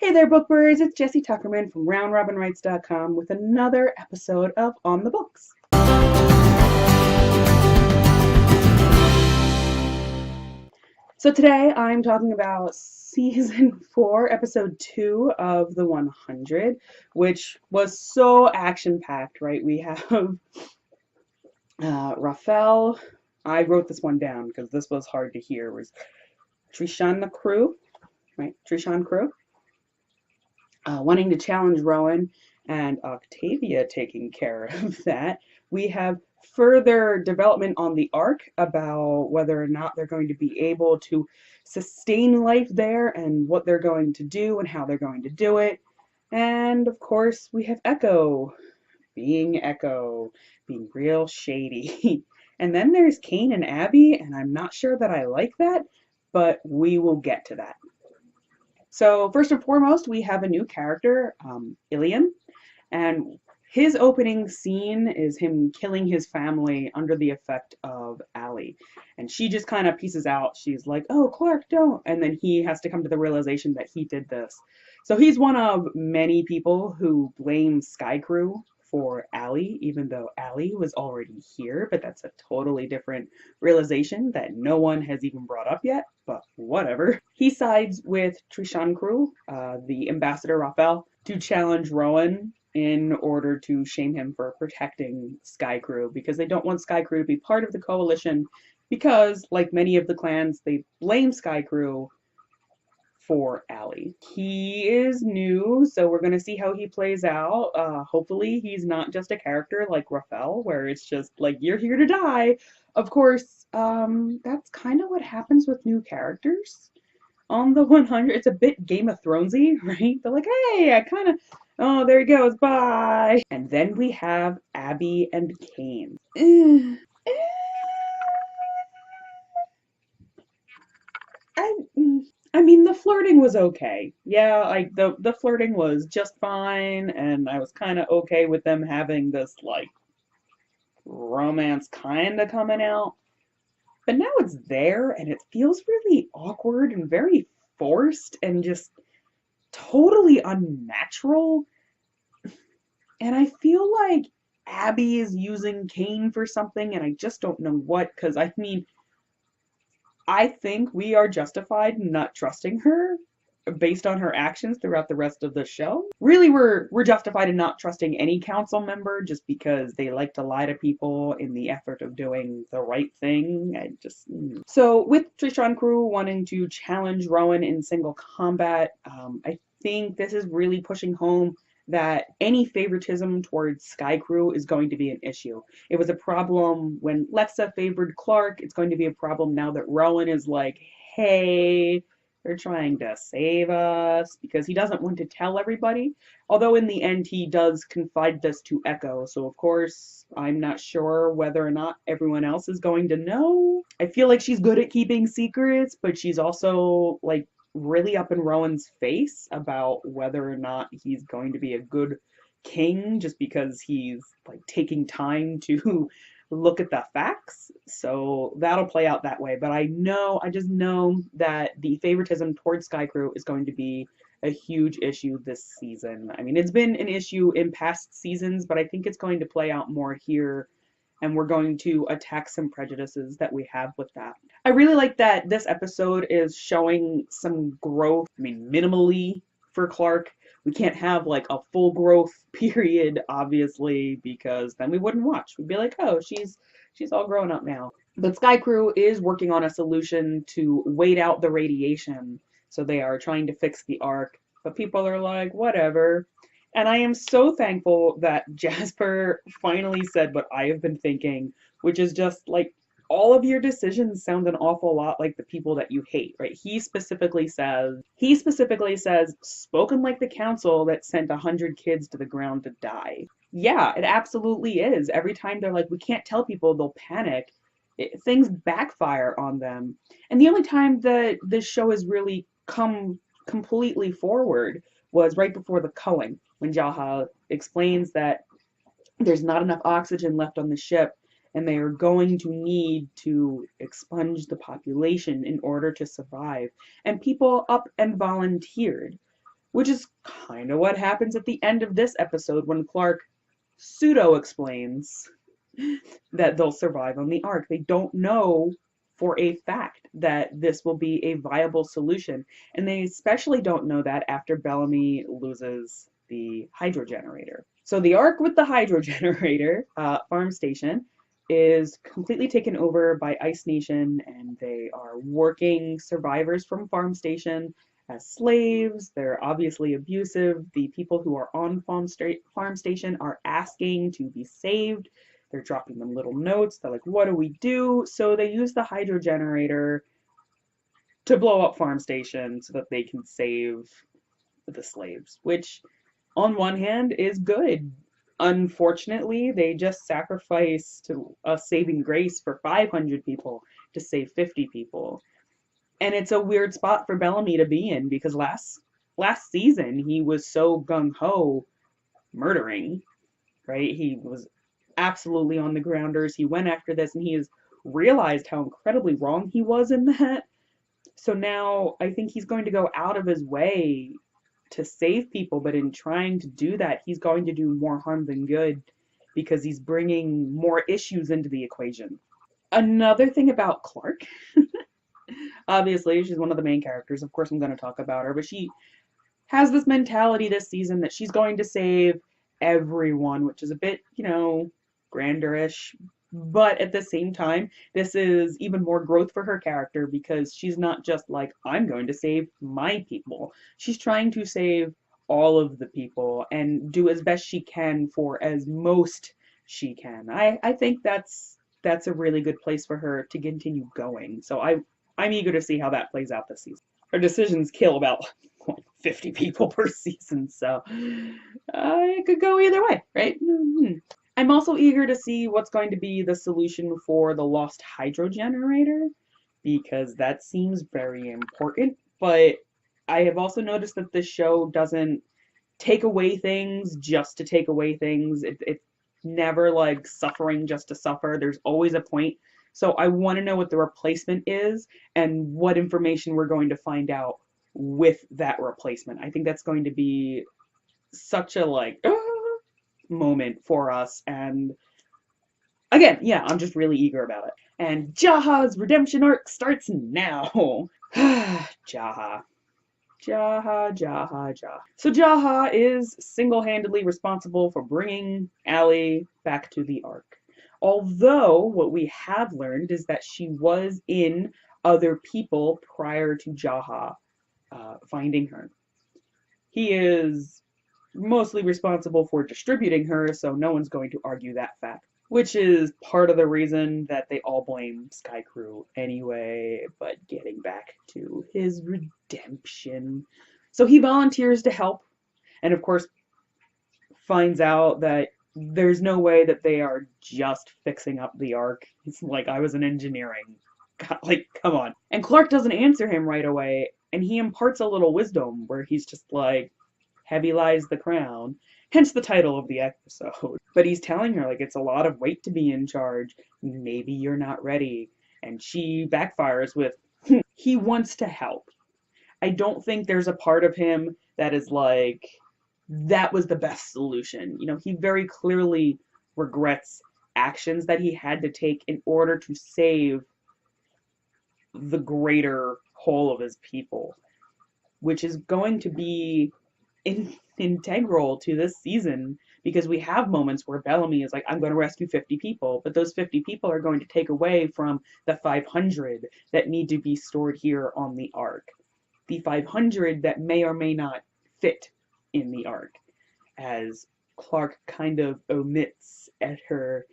Hey there, bookbirds! It's Jessie Tuckerman from RoundRobinWrites.com with another episode of On the Books. So today I'm talking about Season 4, Episode 2 of The 100, which was so action-packed, right? We have Raphael. I wrote this one down because this was hard to hear. It was Trishan the crew, right? Trishan crew. Wanting to challenge Rowan, and Octavia taking care of that. We have further development on the arc about whether or not they're going to be able to sustain life there and what they're going to do and how they're going to do it. And of course, we have Echo, being real shady. And then there's Kane and Abby, and I'm not sure that I like that, but we will get to that. So first and foremost, we have a new character, Ilium, and his opening scene is him killing his family under the effect of Allie. And she just kind of pieces out. She's like, oh, Clark, don't. And then he has to come to the realization that he did this. So he's one of many people who blame Sky Crew for Allie, even though Allie was already here, but that's a totally different realization that no one has even brought up yet, but whatever. He sides with Trishan Crew, the ambassador Raphael, to challenge Rowan in order to shame him for protecting Sky Crew because they don't want Sky Crew to be part of the coalition because, like many of the clans, they blame Sky Crew for Allie. He is new, so we're going to see how he plays out. Hopefully he's not just a character like Raphael, where it's just like, you're here to die. Of course, that's kind of what happens with new characters on the 100. It's a bit Game of Thronesy, right? They're like, hey, oh, there he goes, bye. And then we have Abby and Kane. I, I mean, the flirting was okay. Yeah, like the flirting was just fine, and I was kind of okay with them having this like romance kind of coming out. But now it's there, and it feels really awkward and very forced and just totally unnatural. And I feel like Abby is using Kane for something, and I just don't know what, because I mean, I think we are justified in not trusting her based on her actions throughout the rest of the show. Really, we're justified in not trusting any council member just because they like to lie to people in the effort of doing the right thing. So with Trishan Crew wanting to challenge Rowan in single combat, I think this is really pushing home that any favoritism towards Sky Crew is going to be an issue. It was a problem when Lexa favored Clark. It's going to be a problem now that Rowan is like, hey, they're trying to save us, because he doesn't want to tell everybody. Although in the end he does confide this to Echo, so of course I'm not sure whether or not everyone else is going to know. I feel like she's good at keeping secrets, but she's also like really up in Rowan's face about whether or not he's going to be a good king just because he's like taking time to look at the facts. So that'll play out that way. But I just know that the favoritism towards Sky Crew is going to be a huge issue this season. I mean, it's been an issue in past seasons, but I think it's going to play out more here, and we're going to attack some prejudices that we have with that. I really like that this episode is showing some growth. I mean, minimally for Clark. We can't have like a full growth period, obviously, because then we wouldn't watch. We'd be like, oh, she's all grown up now. But Sky Crew is working on a solution to wait out the radiation. So they are trying to fix the arc. But people are like, whatever. And I am so thankful that Jasper finally said what I have been thinking, which is just like, all of your decisions sound an awful lot like the people that you hate, right? He specifically says, spoken like the council that sent 100 kids to the ground to die. Yeah, it absolutely is. Every time they're like, we can't tell people, they'll panic. Things backfire on them. And the only time that this show has really come completely forward was right before the culling, when Jaha explains that there's not enough oxygen left on the ship and they are going to need to expunge the population in order to survive. And people up and volunteered. which is kind of what happens at the end of this episode when Clark pseudo explains that they'll survive on the Ark. They don't know for a fact that this will be a viable solution, and they especially don't know that after Bellamy loses the hydro generator. So the Ark with the hydro generator farm station is completely taken over by Ice Nation, and they are working survivors from farm station as slaves. They're obviously abusive. The people who are on farm station are asking to be saved. They're dropping them little notes. They're like, what do we do? So they use the hydro generator to blow up farm station so that they can save the slaves, which on one hand is good. Unfortunately, they just sacrificed a saving grace for 500 people to save 50 people. And it's a weird spot for Bellamy to be in because last season he was so gung-ho murdering, right? He was absolutely on the grounders. He went after this and he has realized how incredibly wrong he was in that. So now I think he's going to go out of his way to save people, but in trying to do that, he's going to do more harm than good because he's bringing more issues into the equation. Another thing about Clark, obviously, she's one of the main characters. Of course, I'm going to talk about her, but she has this mentality this season that she's going to save everyone, which is a bit, granderish. But at the same time, this is even more growth for her character because she's not just like, I'm going to save my people. She's trying to save all of the people and do as best she can for as most she can. I think that's a really good place for her to continue going. So I'm eager to see how that plays out this season. Her decisions kill about 50 people per season, so it could go either way, right? I'm also eager to see what's going to be the solution for the lost hydro generator, because that seems very important, but I have also noticed that this show doesn't take away things just to take away things. It's never like suffering just to suffer. There's always a point. So I want to know what the replacement is and what information we're going to find out with that replacement. I think that's going to be such a moment for us, and again, yeah, I'm just really eager about it. And Jaha's redemption arc starts now. Jaha. So Jaha is single-handedly responsible for bringing Allie back to the Ark. Although what we have learned is that she was in other people prior to Jaha finding her. He is mostly responsible for distributing her, so no one's going to argue that fact, which is part of the reason that they all blame Sky Crew anyway. But getting back to his redemption. So he volunteers to help, and of course finds out that there's no way that they are just fixing up the Ark. It's like, I was in engineering. God, come on. And Clark doesn't answer him right away, and he imparts a little wisdom where he's just like, heavy lies the crown, hence the title of the episode. But he's telling her, it's a lot of weight to be in charge. Maybe you're not ready. And she backfires with, he wants to help. I don't think there's a part of him that is like, that was the best solution. He very clearly regrets actions that he had to take in order to save the greater whole of his people, which is going to be integral to this season, because we have moments where Bellamy is like, I'm going to rescue 50 people, but those 50 people are going to take away from the 500 that need to be stored here on the Ark. The 500 that may or may not fit in the Ark, as Clark kind of omits at her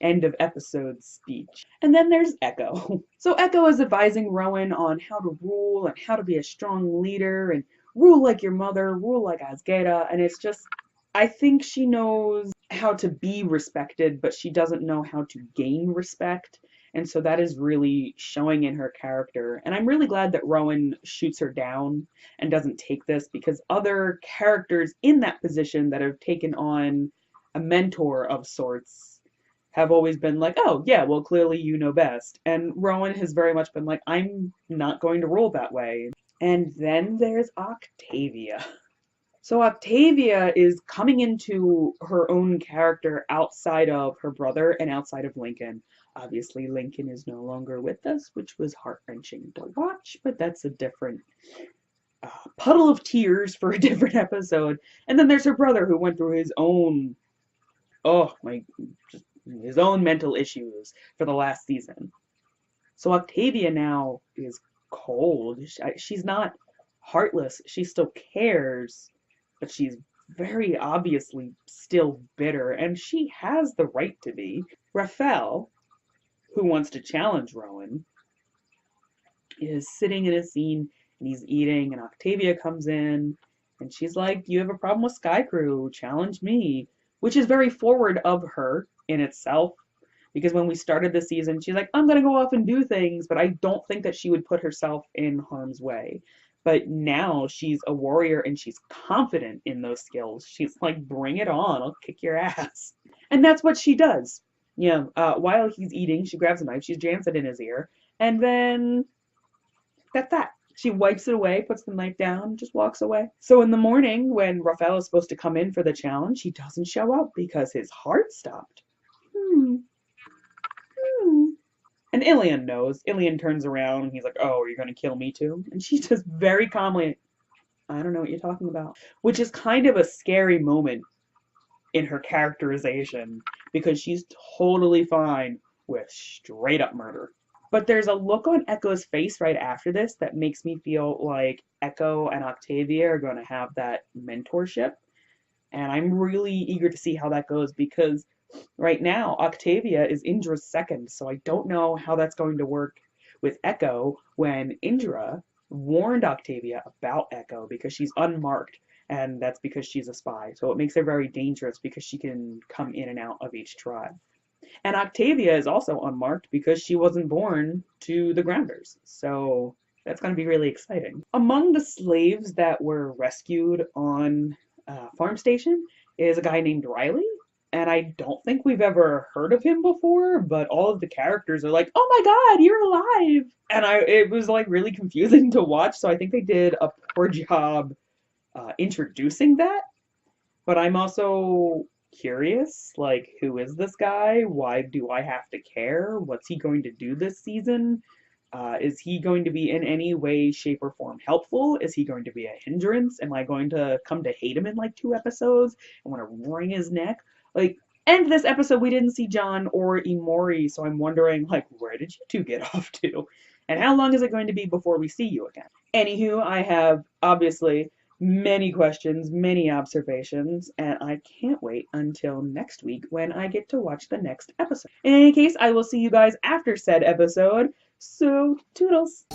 end of episode speech. And then there's Echo. So Echo is advising Rowan on how to rule and how to be a strong leader and rule like your mother, rule like Asgeda, and it's just, I think she knows how to be respected, but she doesn't know how to gain respect, and so that is really showing in her character. And I'm really glad that Rowan shoots her down and doesn't take this, because other characters in that position that have taken on a mentor of sorts have always been like, oh yeah, well clearly you know best, and Rowan has very much been like, I'm not going to rule that way. And then there's Octavia. So Octavia is coming into her own character outside of her brother and outside of Lincoln. Obviously, Lincoln is no longer with us, which was heart-wrenching to watch, but that's a different puddle of tears for a different episode. And then there's her brother who went through his own, oh my, just his own mental issues for the last season. So Octavia now is cold. She's not heartless. She still cares, but she's very obviously still bitter, and she has the right to be. Raphael, who wants to challenge Rowan, is sitting in a scene and he's eating, and Octavia comes in and she's like, "You have a problem with Sky Crew, challenge me," which is very forward of her in itself. Because when we started the season, she's like, "I'm gonna go off and do things," but I don't think that she would put herself in harm's way. But now she's a warrior and she's confident in those skills. She's like, "Bring it on, I'll kick your ass." And that's what she does. While he's eating, she grabs a knife, she jams it in his ear, and then that's that. She wipes it away, puts the knife down, just walks away. So in the morning, when Raphael is supposed to come in for the challenge, he doesn't show up because his heart stopped. Hmm. And Ilian knows. Ilian turns around and he's like, "Oh, are you going to kill me too?" And she just very calmly, "I don't know what you're talking about." Which is kind of a scary moment in her characterization because she's totally fine with straight up murder. But there's a look on Echo's face right after this that makes me feel like Echo and Octavia are going to have that mentorship. And I'm really eager to see how that goes because right now Octavia is Indra's second, so I don't know how that's going to work with Echo when Indra warned Octavia about Echo because she's unmarked, and that's because she's a spy. So it makes her very dangerous because she can come in and out of each tribe. And Octavia is also unmarked because she wasn't born to the Grounders. So that's going to be really exciting. Among the slaves that were rescued on Farm Station is a guy named Riley. And I don't think we've ever heard of him before, but all of the characters are like, "Oh my God, you're alive!" And it was like really confusing to watch. So I think they did a poor job introducing that. But I'm also curious, like, who is this guy? Why do I have to care? What's he going to do this season? Is he going to be in any way, shape, or form helpful? Is he going to be a hindrance? Am I going to come to hate him in like 2 episodes and want to wring his neck? Like, and this episode we didn't see John or Imori, so I'm wondering, like, where did you two get off to? And how long is it going to be before we see you again? Anywho, I have obviously many questions, many observations, and I can't wait until next week when I get to watch the next episode. In any case, I will see you guys after said episode, so toodles!